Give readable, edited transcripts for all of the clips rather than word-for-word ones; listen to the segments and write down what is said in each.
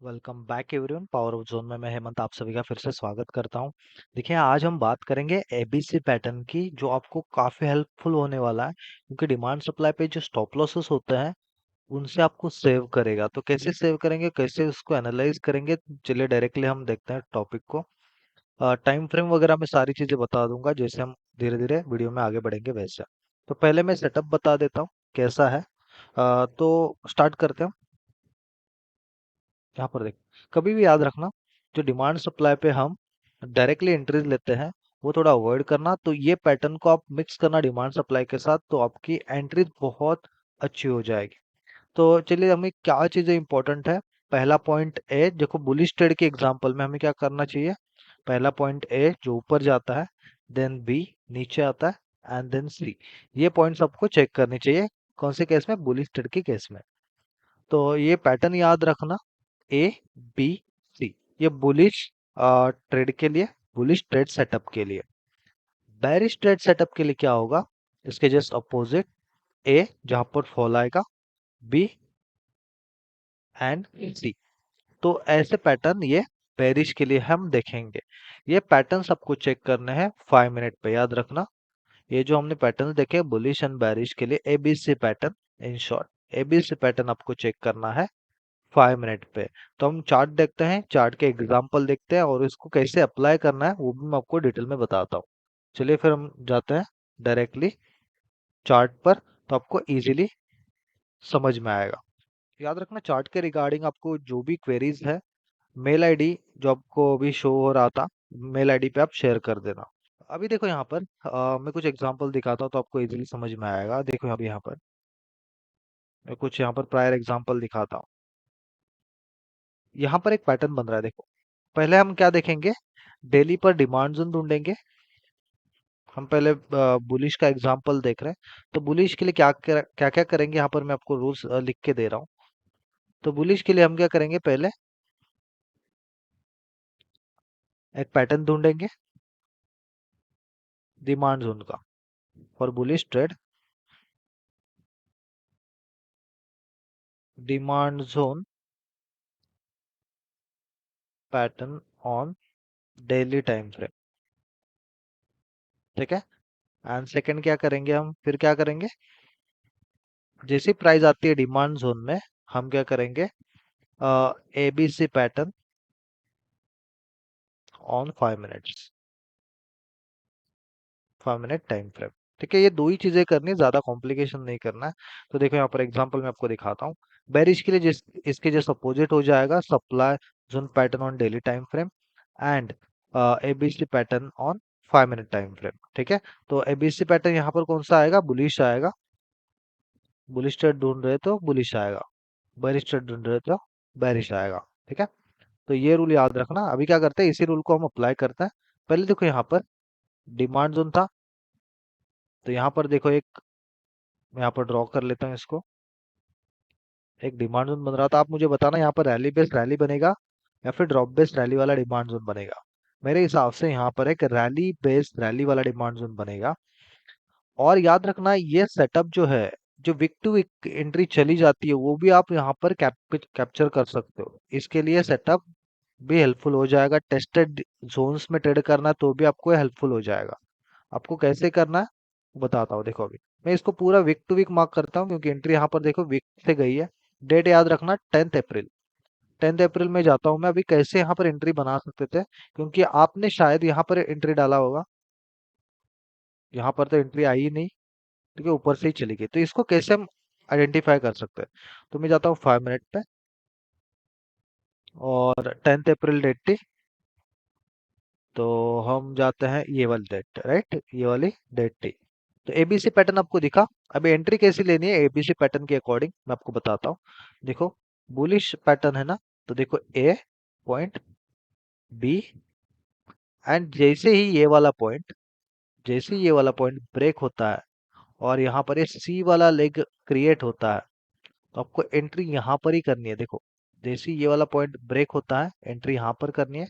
Welcome back everyone. Power of zone में मैं हेमंत आप सभी का फिर से स्वागत करता हूं। देखिए, आज हम बात करेंगे एबीसी पैटर्न की, जो आपको काफी हेल्पफुल होने वाला है, क्योंकि डिमांड सप्लाई पे जो स्टॉप लॉसेस होते हैं उनसे आपको सेव करेगा। तो कैसे सेव करेंगे, कैसे उसको एनालाइज करेंगे, चलिए डायरेक्टली हम देखते हैं टॉपिक को। टाइम फ्रेम वगैरह मैं सारी चीजें बता दूंगा, जैसे हम धीरे धीरे वीडियो में आगे बढ़ेंगे वैसे। तो पहले मैं सेटअप बता देता हूँ कैसा है। तो स्टार्ट करते हैं। यहाँ पर देख, कभी भी याद रखना, जो डिमांड सप्लाई पे हम डायरेक्टली एंट्रीज लेते हैं वो थोड़ा अवॉइड करना। तो ये पैटर्न को आप मिक्स करना डिमांड सप्लाई के साथ, तो आपकी एंट्रीज बहुत अच्छी हो जाएगी। तो चलिए, हमें क्या चीजें इंपॉर्टेंट है। पहला पॉइंट ए, देखो बुलिश ट्रेड के एग्जांपल में हमें क्या करना चाहिए। पहला पॉइंट ए जो ऊपर जाता है, देन बी नीचे आता है, एंड देन सी। ये पॉइंट्स आपको चेक करनी चाहिए। कौन से केस में? बुलिश ट्रेड के केस में। तो ये पैटर्न याद रखना, ए बी सी। ये बुलिश ट्रेड के लिए, बुलिश ट्रेड सेटअप के लिए। बेरिश ट्रेड सेटअप के लिए क्या होगा? इसके जस्ट अपोजिट, ए जहां पर फॉल आएगा, बी एंड सी। तो ऐसे पैटर्न ये बेरिश के लिए हम देखेंगे। ये पैटर्न सबको चेक करने हैं 5 मिनट पे, याद रखना। ये जो हमने पैटर्न देखे बुलिश एंड बेरिश के लिए, ABC pattern, in short ABC pattern आपको चेक करना है 5 मिनट पे। तो हम चार्ट देखते हैं, चार्ट के एग्जांपल देखते हैं, और इसको कैसे अप्लाई करना है वो भी मैं आपको डिटेल में बताता हूँ। चलिए फिर हम जाते हैं डायरेक्टली चार्ट पर, तो आपको इजीली समझ में आएगा। याद रखना, चार्ट के रिगार्डिंग आपको जो भी क्वेरीज है, मेल आईडी जो आपको अभी शो हो रहा था, मेल आईडी पे आप शेयर कर देना। अभी देखो यहाँ पर मैं कुछ एग्जांपल दिखाता हूँ तो आपको इजीली समझ में आएगा। देखो अभी यहाँ पर मैं कुछ यहाँ पर प्रायर एग्जांपल दिखाता हूँ। यहाँ पर एक पैटर्न बन रहा है, देखो। पहले हम क्या देखेंगे, डेली पर डिमांड जोन ढूंढेंगे। हम पहले बुलिश का एग्जांपल देख रहे हैं, तो बुलिश के लिए क्या क्या क्या करेंगे, यहाँ पर मैं आपको रूल्स लिख के दे रहा हूँ। तो बुलिश के लिए हम क्या करेंगे, पहले एक पैटर्न ढूंढेंगे डिमांड जोन का, for bullish trade demand zone pattern on daily time frame. ठीक है। एंड सेकंड क्या करेंगे, हम फिर क्या करेंगे, जैसी प्राइस आती है डिमांड जोन में, हम क्या करेंगे, ABC pattern on 5 minutes, 5 minute time frame. ठीक है, ये दो ही चीजें करनी है, ज्यादा कॉम्प्लिकेशन नहीं करना है। तो देखो यहाँ पर एग्जांपल मैं आपको दिखाता हूँ। बेरिश के लिए जिस इसके जस्ट अपोजिट हो जाएगा, supply zone pattern on daily time frame and ABC pattern on 5 minute time frame. ठीक है। तो एबीसी पैटर्न यहाँ पर कौन सा आएगा, बुलिश आएगा। बुलिश ट्रेड ढूंढ रहे तो बुलिश आएगा, बेरिश ट्रेड ढूंढ रहे तो बेरिश आएगा। ठीक है। तो ये रूल याद रखना। अभी क्या करते हैं, इसी रूल को हम अप्लाई करते हैं। पहले देखो यहाँ पर डिमांड जोन था, तो यहाँ पर देखो एक, मैं यहाँ पर ड्रॉ कर लेता हूँ इसको। एक डिमांड जोन बन रहा था। आप मुझे बताना यहाँ पर रैली बेस्ड रैली बनेगा या फिर ड्रॉप बेस्ड रैली वाला डिमांड जोन बनेगा। मेरे हिसाब से यहाँ पर एक रैली बेस्ड रैली वाला डिमांड जोन बनेगा। और याद रखना, ये सेटअप जो है, जो विक टू विक एंट्री चली जाती है, वो भी आप यहाँ पर कैप्चर कर सकते हो। इसके लिए सेटअप भी हेल्पफुल हो जाएगा। टेस्टेड जोन्स में ट्रेड करना है तो भी आपको हेल्पफुल हो जाएगा। आपको कैसे करना है बताता हूँ। देखो अभी मैं इसको पूरा वीक टू वीक मार्क करता हूँ, क्योंकि एंट्री यहाँ पर देखो वीक से गई है। डेट याद रखना, 10 अप्रैल। 10 अप्रैल में जाता हूँ मैं। अभी कैसे यहाँ पर एंट्री बना सकते थे, क्योंकि आपने शायद यहाँ पर एंट्री डाला होगा, यहाँ पर तो एंट्री आई ही नहीं। ठीक है, ऊपर से ही चली गई। तो इसको कैसे हम आइडेंटिफाई कर सकते हैं? तो मैं जाता हूँ 5 मिनट पे, और 10 अप्रैल डेट थी, तो हम जाते हैं ये वाली डेट, राइट, ये वाली डेट थी। तो एबीसी पैटर्न आपको दिखा। अभी एंट्री कैसी लेनी है एबीसी पैटर्न के अकॉर्डिंग मैं आपको बताता हूँ। देखो बुलिश पैटर्न है ना, तो देखो ए पॉइंट, बी, एंड जैसे ही ये वाला पॉइंट ब्रेक होता है और यहाँ पर ये सी वाला लेग क्रिएट होता है, तो आपको एंट्री यहाँ पर ही करनी है। देखो जैसे ही ये वाला पॉइंट ब्रेक होता है, एंट्री यहाँ पर करनी है,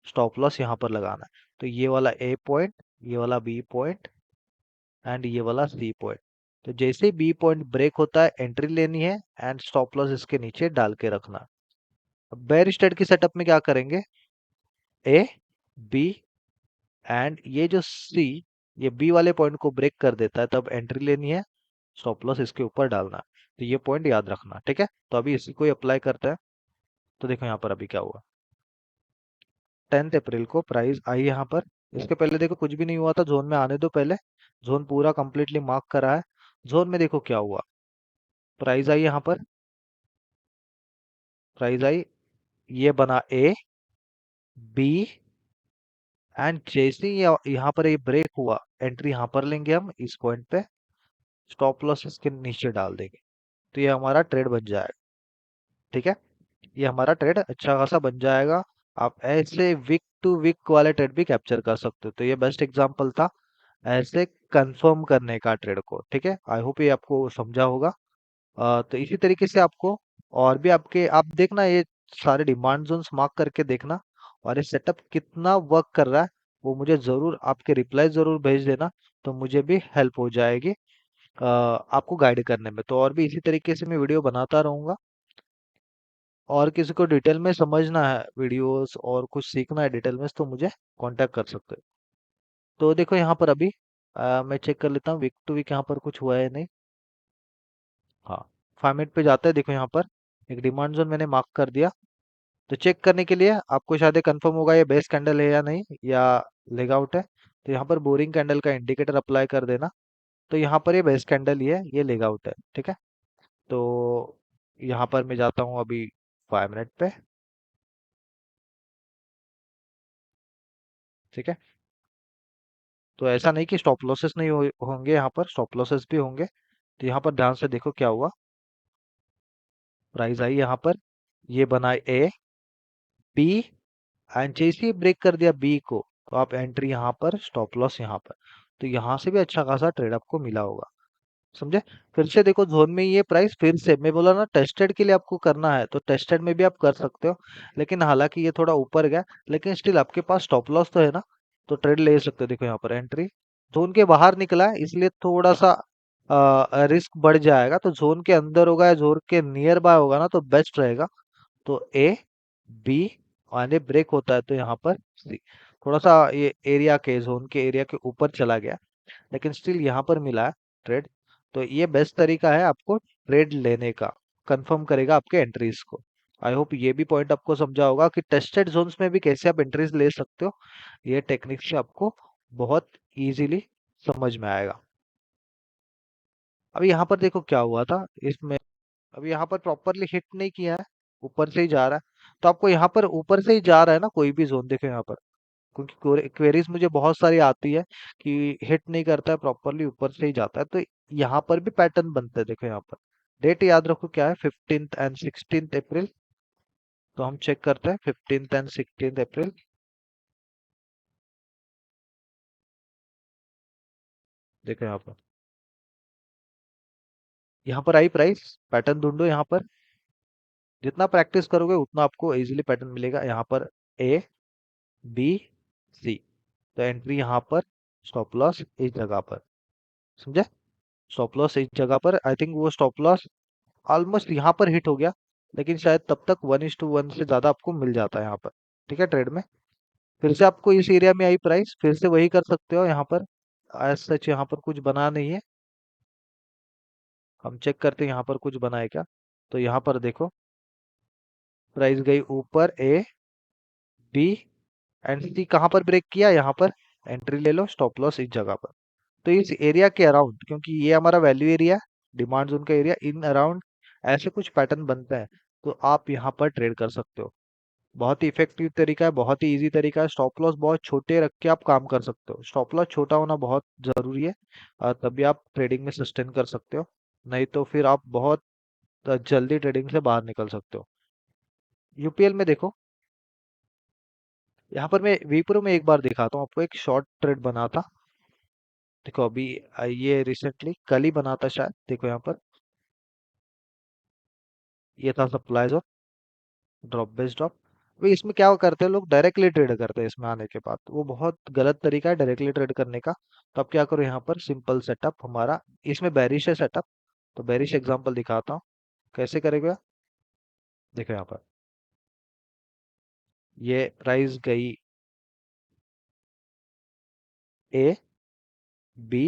स्टॉप लॉस यहाँ पर लगाना है। तो ये वाला ए पॉइंट, ये वाला बी पॉइंट एंड ये वाला सी पॉइंट। तो जैसे ही बी पॉइंट ब्रेक होता है, एंट्री लेनी है एंड स्टॉप लॉस इसके नीचे डाल के रखना। बेयर स्टेट की सेटअप में क्या करेंगे, ए बी एंड ये जो सी, ये बी वाले पॉइंट को ब्रेक कर देता है, तब एंट्री लेनी है, स्टॉप लॉस इसके ऊपर डालना है। तो ये पॉइंट याद रखना, ठीक है। तो अभी इसी को अप्लाई करते हैं। तो देखो यहाँ पर अभी क्या हुआ, 10 अप्रैल को प्राइस आई यहाँ पर। इसके पहले देखो कुछ भी नहीं हुआ था, जोन में आने दो पहले। जोन पूरा कंप्लीटली मार्क करा है। जोन में देखो क्या हुआ, प्राइस आई यहाँ पर, प्राइस आई, ये बना ए बी एंड जैसे ही यहाँ पर ये ब्रेक हुआ, एंट्री यहाँ पर लेंगे हम इस पॉइंट पे, स्टॉप लॉस इसके नीचे डाल देंगे। तो ये हमारा ट्रेड बन जाएगा, ठीक है। ये हमारा ट्रेड अच्छा खासा बन जाएगा। आप ऐसे वीक टू वीक वाले ट्रेड भी कैप्चर कर सकते हो। तो ये बेस्ट एग्जांपल था ऐसे कंफर्म करने का ट्रेड को, ठीक है। आई होप ये आपको समझा होगा। तो इसी तरीके से आपको और भी आपके, आप देखना ये सारे डिमांड जोन्स मार्क करके देखना, और ये सेटअप कितना वर्क कर रहा है वो मुझे जरूर आपके रिप्लाई जरूर भेज देना। तो मुझे भी हेल्प हो जाएगी आपको गाइड करने में। तो और भी इसी तरीके से मैं वीडियो बनाता रहूंगा। और किसी को डिटेल में समझना है वीडियोस और कुछ सीखना है डिटेल में, तो मुझे कांटेक्ट कर सकते हो। तो देखो यहाँ पर अभी मैं चेक कर लेता हूँ वीक टू वीक यहाँ पर कुछ हुआ है नहीं। हाँ, 5 मिनट पे जाता है, देखो यहाँ पर एक डिमांड जोन मैंने मार्क कर दिया। तो चेक करने के लिए आपको शायद कंफर्म होगा ये बेस कैंडल है या नहीं, या लेग आउट है। तो यहाँ पर बोरिंग कैंडल का इंडिकेटर अप्लाई कर देना। तो यहाँ पर ये बेस कैंडल ही है, ये लेग आउट है, ठीक है। तो यहाँ पर मैं जाता हूँ अभी 5 मिनट पे, ठीक है। तो ऐसा नहीं कि स्टॉप लॉसेस नहीं होंगे, यहाँ पर स्टॉप लॉसेस भी होंगे। तो यहाँ पर ध्यान से देखो क्या हुआ, प्राइस आई यहाँ पर, ये बना ए बी एंड जैसे ही ब्रेक कर दिया बी को, तो आप एंट्री यहाँ पर, स्टॉप लॉस यहाँ पर। तो यहाँ से भी अच्छा खासा ट्रेड आपको मिला होगा, समझे। फिर से देखो जोन में ये प्राइस, फिर से मैं बोला ना टेस्टेड के लिए आपको करना है, तो टेस्टेड में भी आप कर सकते हो। लेकिन हालांकि ये थोड़ा ऊपर गया, लेकिन स्टिल आपके पास स्टॉप लॉस तो है ना, तो ट्रेड ले सकते हो। देखो यहाँ पर एंट्री जोन के बाहर निकला है, इसलिए थोड़ा सा रिस्क बढ़ जाएगा। तो जोन के अंदर होगा या जोन के नियर बाय होगा ना, तो बेस्ट रहेगा। तो ए बी आने ब्रेक होता है, तो यहाँ पर सी, थोड़ा सा ये एरिया के, जोन के एरिया के ऊपर चला गया, लेकिन स्टिल यहाँ पर मिला है ट्रेड। तो ये बेस्ट तरीका है आपको ट्रेड लेने का, कंफर्म करेगा आपके एंट्रीज को। आई होप ये भी पॉइंट आपको समझा होगा कि टेस्टेड जोन्स में भी कैसे आप एंट्रीज ले सकते हो। ये टेक्निक से आपको बहुत इजीली समझ में आएगा। अभी यहाँ पर देखो क्या हुआ था इसमें, अभी यहाँ पर प्रॉपरली हिट नहीं किया है, ऊपर से ही जा रहा है। तो आपको यहाँ पर ऊपर से ही जा रहा है ना कोई भी जोन, देखो यहाँ पर, क्योंकि क्वेरीज मुझे बहुत सारी आती है कि हिट नहीं करता है प्रॉपरली, ऊपर से ही जाता है। तो यहाँ पर भी पैटर्न बनता है, देखो यहाँ पर डेट याद रखो क्या है, 15th एंड 16th अप्रैल। तो हम चेक करते हैं 15th एंड 16th अप्रैल। देखो यहाँ पर आई प्राइस, पैटर्न ढूंढो यहाँ पर। जितना प्रैक्टिस करोगे उतना आपको इजीली पैटर्न मिलेगा। यहाँ पर ए बी सी, तो एंट्री यहाँ पर, स्टॉप लॉस इस जगह पर, समझे। स्टॉप लॉस इस जगह पर, आई थिंक वो स्टॉप लॉस ऑलमोस्ट यहाँ पर हिट हो गया, लेकिन शायद तब तक 1:1 से ज्यादा आपको मिल जाता है यहाँ पर, ठीक है, ट्रेड में। फिर से आपको इस एरिया में आई प्राइस, फिर से वही कर सकते हो यहाँ पर। एज सच यहाँ पर कुछ बना नहीं है, हम चेक करते हैं यहाँ पर कुछ बना है क्या। तो यहाँ पर देखो प्राइस गई ऊपर, ए बी एंड सी कहाँ पर ब्रेक किया, यहाँ पर, एंट्री ले लो, स्टॉप लॉस इस जगह पर। तो इस एरिया के अराउंड, क्योंकि ये हमारा वैल्यू एरिया, डिमांड जोन का एरिया, इन अराउंड ऐसे कुछ पैटर्न बनते हैं। तो आप यहाँ पर ट्रेड कर सकते हो। बहुत ही इफेक्टिव तरीका है, बहुत ही इजी तरीका है। स्टॉप लॉस बहुत छोटे रख के आप काम कर सकते हो, स्टॉप लॉस छोटा होना बहुत जरूरी है, तभी आप ट्रेडिंग में सस्टेन कर सकते हो। नहीं तो फिर आप बहुत जल्दी ट्रेडिंग से बाहर निकल सकते हो। यूपीएल में देखो, यहाँ पर मैं विप्रो में एक बार दिखाता हूँ आपको, एक शॉर्ट ट्रेड बना था। देखो अभी ये रिसेंटली कल ही बना था शायद, देखो यहाँ पर, ये था supply zone, drop based drop. अभी इसमें क्या करते हैं लोग, डायरेक्टली ट्रेड करते हैं इसमें आने के बाद, वो बहुत गलत तरीका है डायरेक्टली ट्रेड करने का। तो अब क्या करो, यहाँ पर सिंपल सेटअप हमारा, इसमें बेरिश है सेटअप। तो बेरिश एग्जांपल दिखाता हूँ कैसे करेगा। देखो यहाँ पर ये प्राइस गई ए बी,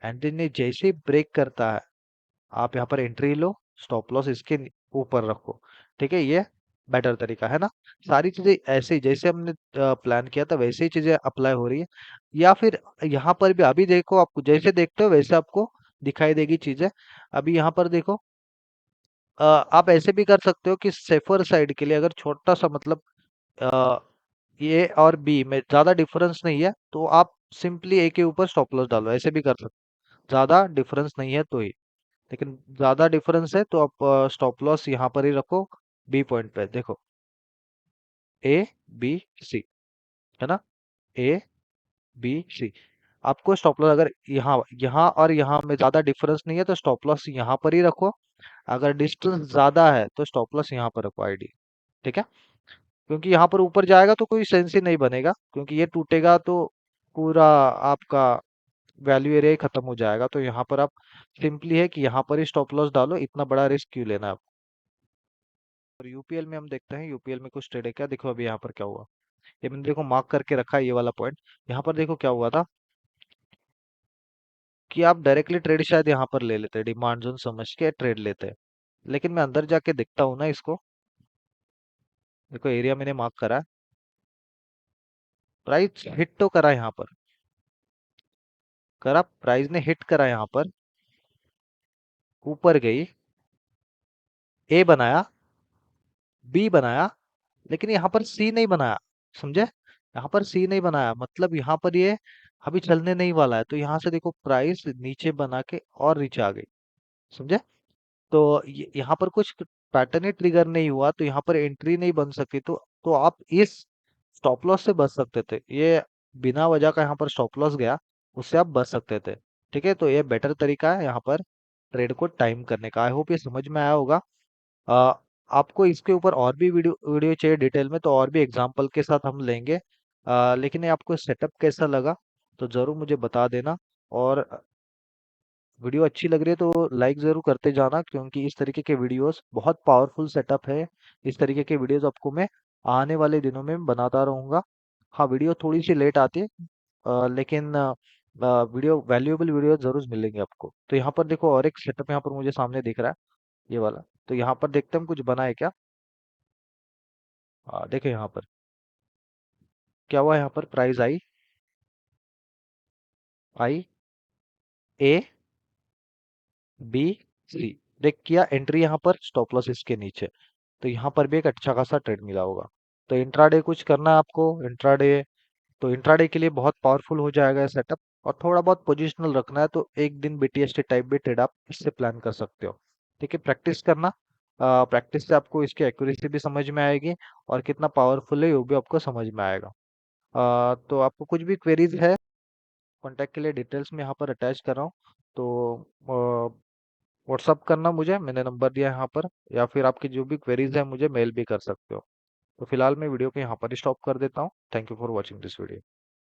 एंड देन ये जैसे ही ब्रेक करता है, आप यहाँ पर एंट्री लो, स्टॉप लॉस इसके ऊपर रखो। ठीक है, ये बेटर तरीका है ना। सारी चीजें ऐसे ही जैसे हमने प्लान किया था वैसे ही चीजें अप्लाई हो रही है, या फिर यहाँ पर भी अभी देखो, आपको जैसे देखते हो वैसे आपको दिखाई देगी चीजें। अभी यहाँ पर देखो, आप ऐसे भी कर सकते हो कि सेफर साइड के लिए अगर छोटा सा मतलब अ, ए और बी में ज्यादा डिफरेंस नहीं है तो आप सिंपली ए के ऊपर स्टॉप लॉस डालो, ऐसे भी कर सकते हो। ज्यादा डिफरेंस नहीं है तो ही, लेकिन ज्यादा डिफरेंस है तो आप स्टॉप लॉस यहाँ पर ही रखो, बी पॉइंट पे देखो, ए बी सी, है ना, ए बी सी। आपको स्टॉप लॉस अगर यहाँ यहाँ और यहाँ में ज्यादा डिफरेंस नहीं है तो स्टॉप लॉस यहाँ पर ही रखो। अगर डिस्टेंस ज्यादा है तो स्टॉप लॉस यहाँ पर रखो आईडी। ठीक है, क्योंकि यहाँ पर ऊपर जाएगा तो कोई सेंस ही नहीं बनेगा, क्योंकि ये टूटेगा तो पूरा आपका वैल्यू एरिया ही खत्म हो जाएगा। तो यहाँ पर आप सिंपली है कि यहाँ पर ही स्टॉप लॉस डालो, इतना बड़ा रिस्क क्यों लेना है आप। और यूपीएल में हम देखते हैं, यूपीएल में कुछ ट्रेड है क्या, देखो अभी यहाँ पर क्या हुआ। ये मैंने देखो मार्क करके रखा है ये वाला पॉइंट। यहाँ पर देखो क्या हुआ था कि आप डायरेक्टली ट्रेड शायद यहाँ पर ले लेते, डिमांड जोन समझ के ट्रेड लेते, लेकिन मैं अंदर जाके देखता हूँ ना इसको। देखो एरिया मैंने मार्क करा है, प्राइस हिट तो करा यहाँ पर, करा प्राइस ने हिट करा यहाँ पर, ऊपर गई, ए बनाया, बी बनाया, लेकिन यहाँ पर सी नहीं बनाया, समझे। यहाँ पर सी नहीं बनाया मतलब यहाँ पर ये अभी चलने नहीं वाला है, तो यहाँ से देखो प्राइस नीचे बना के और नीचे आ गई, समझे। तो यहाँ पर कुछ पैटर्न ही ट्रिगर नहीं हुआ तो यहाँ पर एंट्री नहीं बन सकती, तो आप इस स्टॉप लॉस से बच सकते थे। ये बिना वजह का यहाँ पर स्टॉप लॉस गया, उससे आप बच सकते थे। ठीक है, तो ये बेटर तरीका है यहाँ पर ट्रेड को टाइम करने का। आई होप ये समझ में आया होगा। आ, आपको इसके ऊपर और भी वीडियो वीडियो चाहिए डिटेल में तो और भी एग्जांपल के साथ हम लेंगे। लेकिन ये आपको सेटअप कैसा लगा तो ज़रूर मुझे बता देना। और वीडियो अच्छी लग रही है तो लाइक ज़रूर करते जाना, क्योंकि इस तरीके के वीडियोस बहुत पावरफुल सेटअप है। इस तरीके के वीडियोस आपको मैं आने वाले दिनों में बनाता रहूँगा। हाँ, वीडियो थोड़ी सी लेट आती है, लेकिन वीडियो वैल्यूएबल वीडियो ज़रूर मिलेंगे आपको। तो यहाँ पर देखो और एक सेटअप यहाँ पर मुझे सामने दिख रहा है, ये वाला। तो यहाँ पर देखते हैं हम कुछ बना है क्या। देखो यहाँ पर क्या हुआ, यहाँ पर price I, I A B C, देख किया एंट्री यहाँ पर, स्टॉप लॉस इसके नीचे। तो यहाँ पर भी एक अच्छा खासा ट्रेड मिला होगा। तो इंट्राडे कुछ करना है आपको, इंट्राडे, तो इंट्राडे के लिए बहुत पावरफुल हो जाएगा ये सेटअप। और थोड़ा बहुत पोजिशनल रखना है तो एक दिन बीटीएसटी टाइप भी ट्रेड आप इससे प्लान कर सकते हो। ठीक है, प्रैक्टिस करना, प्रैक्टिस से आपको इसकी एक्यूरेसी भी समझ में आएगी और कितना पावरफुल है वो भी आपको समझ में आएगा। तो आपको कुछ भी क्वेरीज है, कॉन्टैक्ट के लिए डिटेल्स में यहाँ पर अटैच कर रहा हूँ, तो व्हाट्सअप करना मुझे, मैंने नंबर दिया है यहाँ पर, या फिर आपकी जो भी क्वेरीज है मुझे मेल भी कर सकते हो। तो फिलहाल मैं वीडियो को यहाँ पर ही स्टॉप कर देता हूँ। Thank you for watching this video.